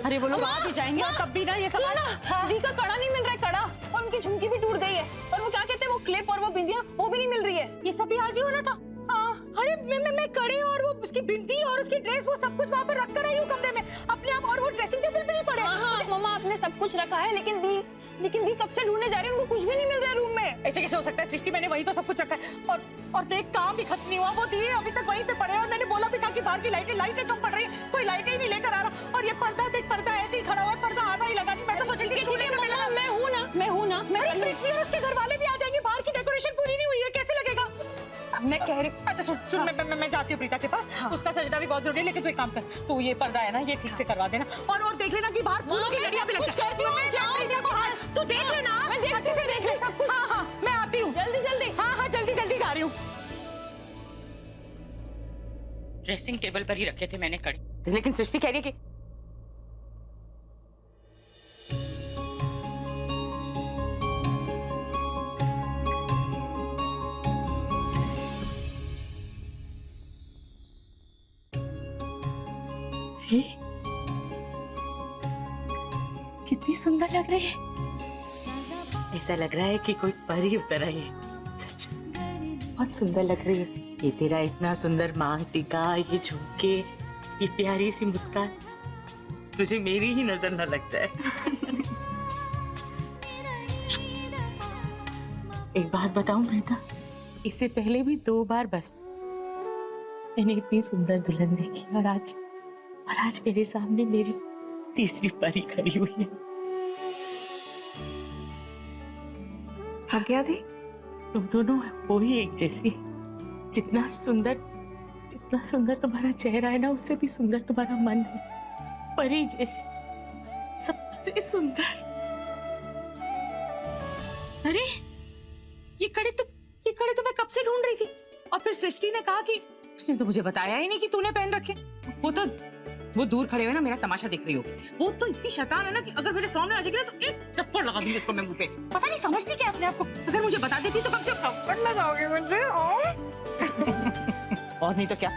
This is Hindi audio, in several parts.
अरे वो लोग आ भी जाएंगे और तब भी ना ये सब दी का कड़ा नहीं मिल रहा है, कड़ा, और उनकी झुमकी भी टूट गई है, और वो क्या कहते हैं वो क्लिप और वो बिंदिया वो भी नहीं मिल रही है। ये सब भी आज ही होना था। हाँ अरे मैं कड़े और वो उसकी बिंदी और उसकी ड्रेस वो सब कुछ वहाँ पर रख कर आई हूँ कमरे में अपने आप, और वो ड्रेसिंग टेबल पे नहीं पड़े। हाँ मम्मा आपने सब कुछ रखा है, लेकिन दी कब से ढूंढने जा रही है, उनको कुछ भी नहीं मिल रहा है रूम में। ऐसे कैसे हो सकता है सृष्टि, मैंने वही तो सब कुछ रखा है और देख काम भी खत्म नहीं हुआ, वो दी अभी तक वहीं पे पड़े हैं और मैंने बोला भी था कि बाहर की लाइटें कम पड़ रही, कोई लाइटें ही नहीं लेकर आ रहा, और ये पर्दा देख, पर्दा ऐसे ही खड़ा हुआ, पर्दा आधा ही लगा नहीं। मैं तो सोच रही थी मैं हूँ ना पृथ्वी और उसके घर वाले भी आ जाएंगे, बाहर की डेकोरेशन पूरी नहीं हुई है, कैसे लगेगा? मैं कह रही। अच्छा सुन मैं जाती हूँ प्रीता के पास, उसका सजदा भी बहुत जरूरी है, लेकिन तू एक काम कर, तू ये पर्दा है ना ये ठीक से करवा देना, और देख लेना कि बाहर फूलों की लड़ियां भी लग जाए। तू देख लेना, मैं अच्छे से देख ले सब कुछ। हाँ मैं आती हूँ जल्दी। हाँ जल्दी जा रही हूँ। ड्रेसिंग टेबल पर ही रखे थे मैंने कड़े, लेकिन सृष्टि कह रही है कि कितनी सुंदर लग रही है, ऐसा लग रहा है कि कोई परी उतर आई है। सच बहुत सुंदर लग रही है। ये तेरा इतना सुंदर मांग टीका, ये झुमके, ये प्यारी सी मुस्कान, तुझे मेरी ही नजर न लग जाए। एक बात बताऊं प्रीता, इससे पहले भी 2 बार बस मैंने इतनी सुंदर दुल्हन देखी, और आज मेरे सामने मेरी तीसरी परी खड़ी हुई है। क्या थी? तुम दोनों वो ही एक जैसी, जितना सुंदर तुम्हारा चेहरा है ना, उससे भी सुंदर तुम्हारा मन है, परी जैसी, सबसे सुंदर। अरे ये कड़े तो मैं कब से ढूंढ रही थी, और फिर सृष्टि ने कहा कि उसने तो मुझे बताया ही नहीं कि तूने पहन रखे। वो दूर खड़े हुए ना मेरा तमाशा देख रही हो, वो तो इतनी शैतान है ना कि अगर मेरे सामने आ जाएगी ना तो एक थप्पड़ लगा दूंगी उसको मैं मुंह पे। पता नहीं समझती क्या अपने आप को, अगर मुझे बता देती तो कम से कम थप्पड़ लगाओगे मुझे। और नहीं तो क्या,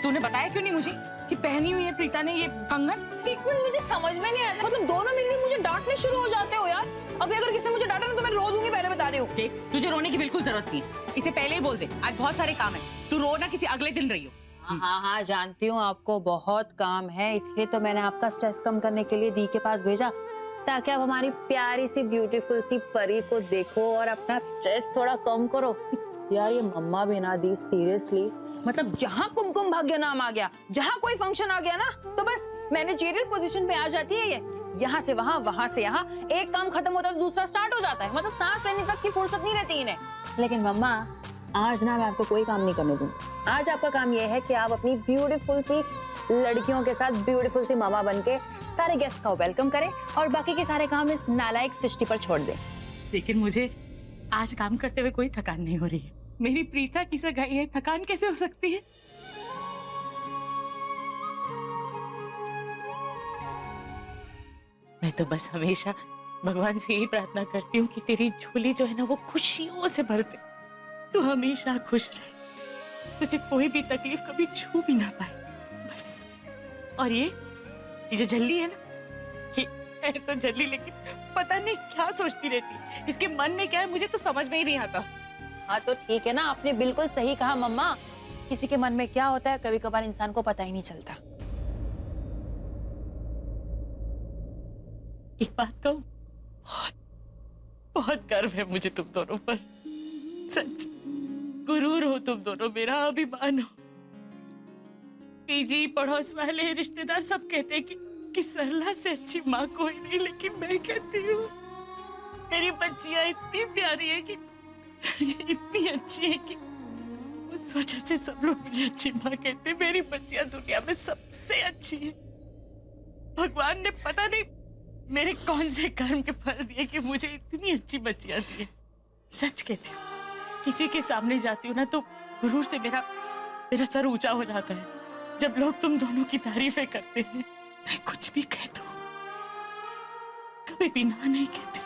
तूने बताया क्यों नहीं मुझे कि पहनी हुई है प्रीता ने ये कंगन? एक मिनट, मुझे समझ में नहीं आता, मतलब दोनों मिलकर मुझे डांटने शुरू हो जाते हो यार। अभी अगर किसी ने मुझे डांटा तो मैं रो दूंगी, पहले बता रही हूँ। देख तुझे रोने की बिल्कुल जरूरत नहीं, इसे पहले ही बोल दे आज बहुत सारे काम है, तू रो ना किसी अगले दिन रही हो। हाँ जानती हूँ आपको बहुत काम है, इसलिए तो मैंने आपका स्ट्रेस कम करने के लिए दी के पास भेजा, ताकि आप हमारी प्यारी सी ब्यूटीफुल सी परी को देखो और अपना स्ट्रेस थोड़ा कम करो। यार ये मम्मा भी ना दी, सीरियसली, मतलब जहाँ कुमकुम भाग्य नाम आ गया, जहाँ कोई फंक्शन आ गया ना, तो बस मैनेजरियल पोजीशन पे आ जाती है ये, यहाँ से वहाँ, वहाँ से यहाँ, एक काम खत्म होता है तो दूसरा स्टार्ट हो जाता है, मतलब सांस लेने तक की फुर्सत नहीं रहती इन्हें। लेकिन मम्मा आज ना मैं आपको कोई काम नहीं करने दूंगी, आज आपका काम ये है कि आप अपनी ब्यूटीफुल सी लड़कियों के साथ ब्यूटीफुल सी मामा बनके सारे गेस्ट का वेलकम करें और बाकी के सारे काम इस नालायक सृष्टि पर छोड़ दें। लेकिन मुझे आज काम करते हुए कोई थकान नहीं हो रही है, मेरी प्रीता की सगाई है, थकान कैसे हो सकती है? मैं तो बस हमेशा भगवान से यही प्रार्थना करती हूँ कि तेरी झोली जो है ना वो खुशियों से भर दे, तू हमेशा खुश रहे, तुझे कोई भी तकलीफ कभी छू भी ना पाए बस। और ये जो झल्ली है ना, ये है तो झल्ली, लेकिन पता नहीं क्या सोचती रहती, इसके मन में क्या है मुझे तो समझ में ही नहीं आता। हाँ तो ठीक है ना, आपने बिल्कुल सही कहा मम्मा, किसी के मन में क्या होता है कभी कभार इंसान को पता ही नहीं चलता। एक बात कहूं, बहुत गर्व है मुझे तुम दोनों पर, सच गुरूर हो तुम दोनों, मेरा अभिमान हो। पीजी पड़ोस वाले रिश्तेदार सब कहते हैं कि सरला से अच्छी माँ कोई नहीं, लेकिन मैं कहती हूँ मेरी बच्चियां इतनी प्यारी है कि इतनी अच्छी है कि उस वजह से सब लोग मुझे अच्छी माँ कहते हैं। मेरी बच्चियां दुनिया में सबसे अच्छी है। भगवान ने पता नहीं मेरे कौन से कर्म के फल दिए कि मुझे इतनी अच्छी बच्चियां दी है। सच कहती हूँ, किसी के सामने जाती हूँ ना तो गुरूर से मेरा सर ऊंचा हो जाता है जब लोग तुम दोनों की तारीफें करते हैं। मैं कुछ भी कह दूं, कभी भी ना नहीं कहती,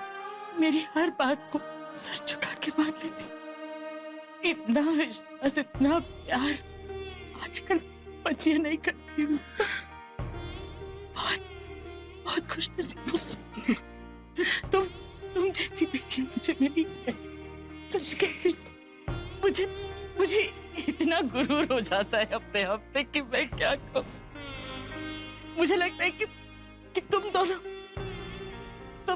मेरी हर बात को सर झुका के मान लेती। इतना विश्वास, इतना प्यार आजकल बच्चियां नहीं करती हूँ। बहुत बहुत खुशनसीब हूँ। तुम जैसी बेटी मुझे मिली है। सच कहती हूँ, मुझे इतना गुरूर हो जाता है अपने आप पे कि मैं क्या कहूँ। मुझे लगता है कि तुम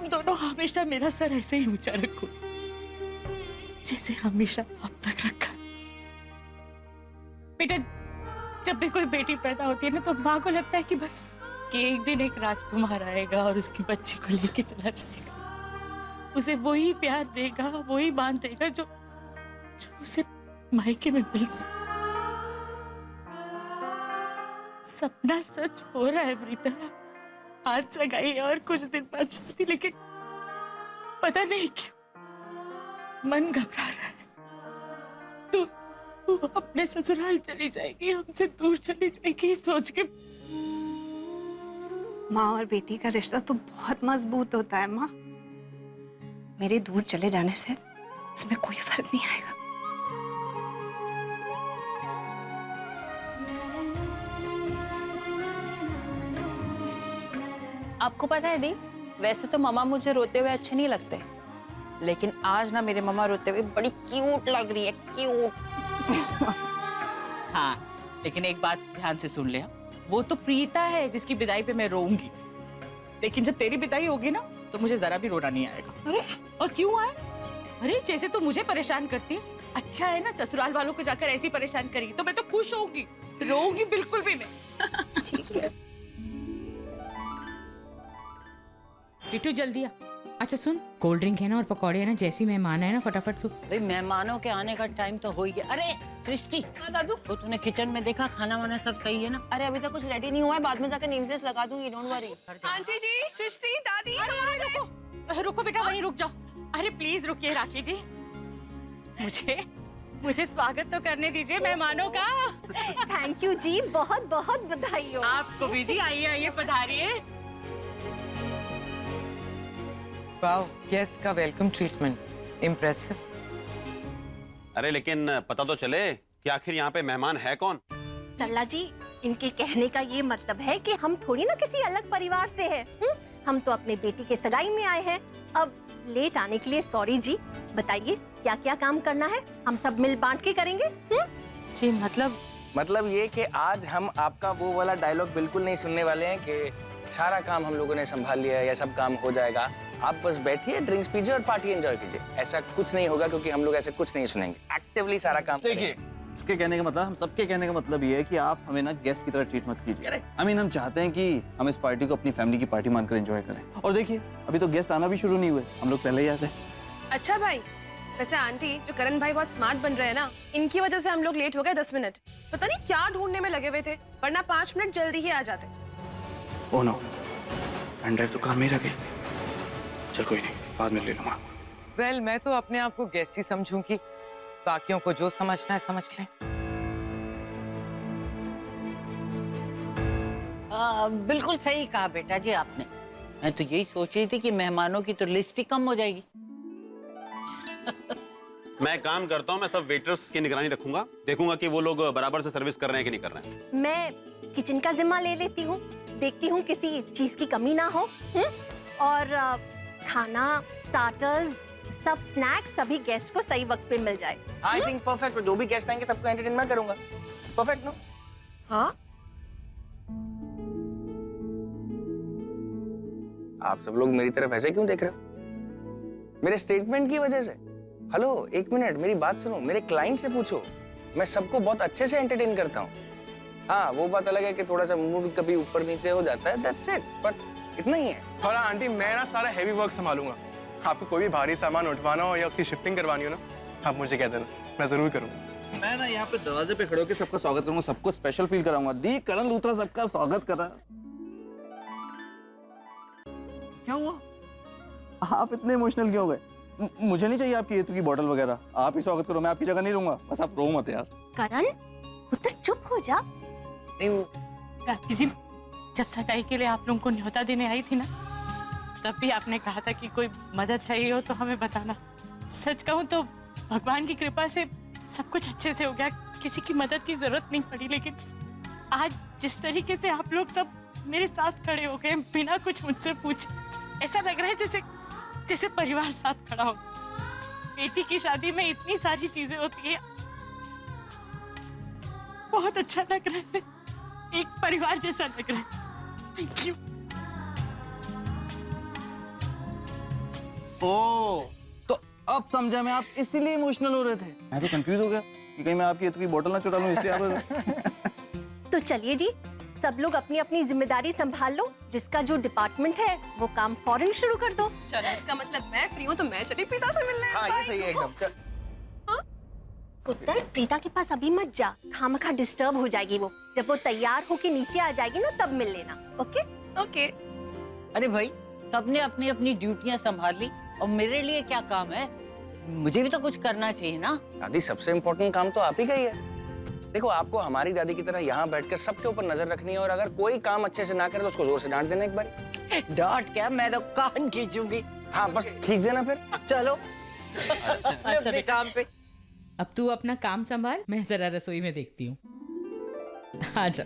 दोनों हमेशा मेरा सर ऐसे ही ऊंचा रखो जैसे हमेशा अब तक रखा। बेटा, जब भी कोई बेटी पैदा होती है ना तो माँ को लगता है कि बस कि एक दिन एक राजकुमार आएगा और उसकी बच्ची को लेके चला जाएगा, उसे वही प्यार देगा, वही मान देगा जो उसे मायके में मिलता। सपना सच हो रहा है प्रीता। आज सगाई है और कुछ दिन बाद शादी, लेकिन पता नहीं क्यों मन घबरा रहा है। तू अपने ससुराल चली जाएगी, हमसे दूर चली जाएगी, सोच के। माँ और बेटी का रिश्ता तो बहुत मजबूत होता है माँ। मेरे दूर चले जाने से इसमें कोई फर्क नहीं आएगा। आपको पता है दी, वैसे तो मम्मा मुझे रोते हुए अच्छे नहीं लगते, लेकिन आज ना मेरे मम्मा रोते हुए बड़ी क्यूट लग रही है, क्यूट। हाँ, लेकिन एक बात ध्यान से सुन ले, वो तो प्रीता है जिसकी विदाई पे मैं रोऊंगी, लेकिन जब तेरी विदाई होगी ना तो मुझे जरा भी रोना नहीं आएगा। अरे और क्यों आए? अरे जैसे तो मुझे परेशान करती है, अच्छा है ना ससुराल वालों को जाकर ऐसी परेशान करी तो मैं तो खुश होऊंगी, रोऊंगी बिल्कुल भी नहीं। ठीक है। बिट्टू जल्दी आ। अच्छा सुन, कोल्ड ड्रिंक है ना और पकौड़े है ना, जैसी मेहमान है ना फटाफट तू। भाई मेहमानों के आने का टाइम तो हो ही गया। अरे सृष्टि, हाँ दादू। वो तूने किचन में देखा खाना वाना सब सही है ना? अरे अभी तक कुछ रेडी नहीं हुआ है, बाद में जाकर नेम प्लेट लगा दूंगी, डोंट वरी। आंटी जी, सृष्टि, दादी। रुको बेटा, वहीं रुक जाओ। अरे प्लीज रुकिए राखी जी, मुझे स्वागत तो करने दीजिए मेहमानों का। थैंक यू जी, बहुत बहुत बधाई हो। आपको भी जी, आइए आइए पधारिए। वाओ, गेस्ट का वेलकम ट्रीटमेंट इम्प्रेसिव। अरे लेकिन पता तो चले कि आखिर यहाँ पे मेहमान है कौन? सरला जी, इनके कहने का ये मतलब है कि हम थोड़ी ना किसी अलग परिवार से हैं। हम तो अपने बेटी के सगाई में आए हैं। अब लेट आने के लिए सॉरी जी। बताइए क्या क्या काम करना है, हम सब मिल बांट के करेंगे। जी मतलब ये कि आज हम आपका वो वाला डायलॉग बिल्कुल नहीं सुनने वाले हैं कि सारा काम हम लोगों ने संभाल लिया है या सब काम हो जाएगा। आप बस बैठिए, ड्रिंक्स पीजिए और पार्टी एंजॉय कीजिए। ऐसा कुछ नहीं होगा क्योंकि हम लोग ऐसे कुछ नहीं सुनेंगे। एक्टिवली सारा काम देखिए, इसके कहने का मतलब, हम सबके कहने का मतलब ये है कि आप हमें ना गेस्ट की तरह ट्रीट मत कीजिए। हम चाहते हैं कि हम इस पार्टी को अपनी फैमिली की पार्टी मानकर एंजॉय करें। और देखिए, अभी तो गेस्ट आना भी शुरू नहीं हुए, हम लोग पहले ही आ गए। अच्छा भाई, वैसे आंटी, जो करण भाई बहुत स्मार्ट बन रहे हैं ना, इनकी वजह से हम लोग लेट हो गए 10 मिनट। पता नहीं क्या ढूंढने में लगे हुए थे, वरना 5 मिनट जल्दी ही आ जाते। ओह नो, पेन ड्राइव तो कार में ही रख गई। चल कोई नहीं, बाद में ले लूंगा। वेल, मैं तो अपने आप को गेस्ट ही समझूंगी, बाकियों को जो समझना है समझ लें। बिल्कुल सही कहा बेटा जी आपने। मैं तो यही सोच रही थी कि मेहमानों की तो लिस्ट ही कम हो जाएगी। मैं एक काम करता हूँ, मैं सब वेटर्स की निगरानी रखूंगा, देखूंगा कि वो लोग बराबर से सर्विस कर रहे हैं कि नहीं कर रहे हैं। मैं किचन का जिम्मा ले लेती हूँ, देखती हूँ किसी चीज की कमी ना हो। और खाना, स्टार्टर्स, सब स्नैक्स सभी गेस्ट को सही वक्त पे मिल जाए। I think perfect. जो भी गेस्ट आएंगे सबको एंटरटेन मैं करूंगा। Perfect no? हाँ, आप सब लोग मेरी तरफ ऐसे क्यों देख रहे हो? मेरे स्टेटमेंट की वजह से? हेलो, एक मिनट, मेरी बात सुनो। मेरे क्लाइंट से पूछो, मैं सबको बहुत अच्छे से एंटरटेन करता हूँ। हाँ, वो बात अलग है कि थोड़ा सा मूड कभी ऊपर नीचे हो जाता है, दैट्स इट, बट इतना ही है। और आंटी, मैं ना सारा हैवी वर्क संभालूंगा। आपको कोई भी भारी सामान उठवाना हो या उसकी शिफ्टिंग करवानी हो ना, आप मुझे कह देना, मैं जरूर करूंगा। मैं ना यहाँ पे दरवाजे पे खड़े होकर सबका स्वागत करूंगा, सबको स्पेशल फील कराऊंगा। दी, करण लूथरा सबका स्वागत करा। क्या हुआ? आप इतने इमोशनल क्यों हो गए? मुझे नहीं चाहिए आपकी एतु की बोतल वगैरह, आप ही स्वागत करो, मैं आपकी जगह नहीं रहूंगा। बस आप रो मत यार। करण, पुत्र चुप हो जा। राखी जी, जब सगाई के लिए आप लोगों को न्योता देने आई थी ना, तब भी आपने कहा था कि कोई मदद चाहिए हो तो हमें बताना। सच कहूँ तो भगवान की कृपा से सब कुछ अच्छे से हो गया, किसी की मदद की जरूरत नहीं पड़ी। लेकिन आज जिस तरीके से आप लोग सब मेरे साथ खड़े हो गए बिना कुछ मुझसे पूछे। ऐसा लग रहा है जैसे जैसे परिवार साथ खड़ा हो। बेटी की शादी में इतनी सारी चीजें होती है, बहुत अच्छा लग रहा है, एक परिवार जैसा लग रहा है। Thank you. ओ, तो अब समझा मैं, आप इसीलिए इमोशनल हो रहे थे। मैं तो कंफ्यूज हो गया कि कहीं मैं आपकी इतनी बोतल ना चुरा लूं, इसलिए आप तो चलिए जी, सब लोग अपनी अपनी जिम्मेदारी संभाल लो। जिसका जो डिपार्टमेंट है वो काम फौरन शुरू कर दो। चलो इसका मतलब मैं फ्री हूँ तो मैं चली प्रीता से मिलने। हाँ ये सही है एकदम। पुत्र, प्रीता के पास अभी मत जा, खामखा डिस्टर्ब हो जाएगी वो। जब वो तैयार होके नीचे आ जाएगी ना, तब मिल लेना। Okay okay. अरे भाई, सबने अपनी अपनी ड्यूटियां संभाल ली और मेरे लिए क्या काम है? मुझे भी तो कुछ करना चाहिए ना। दादी सबसे इम्पोर्टेंट काम तो आप ही का ही है। देखो, आपको हमारी दादी की तरह यहाँ बैठकर सबके ऊपर नजर रखनी है, और अगर कोई काम अच्छे से ना करे तो उसको जोर से डांट देना एक बार। डांट क्या, मैं तो कान खींचूंगी। हाँ बस खींच देना फिर। चलो अच्छा अपने काम पे। अब तू अपना काम संभाल, मैं जरा रसोई में देखती हूँ। आ जा।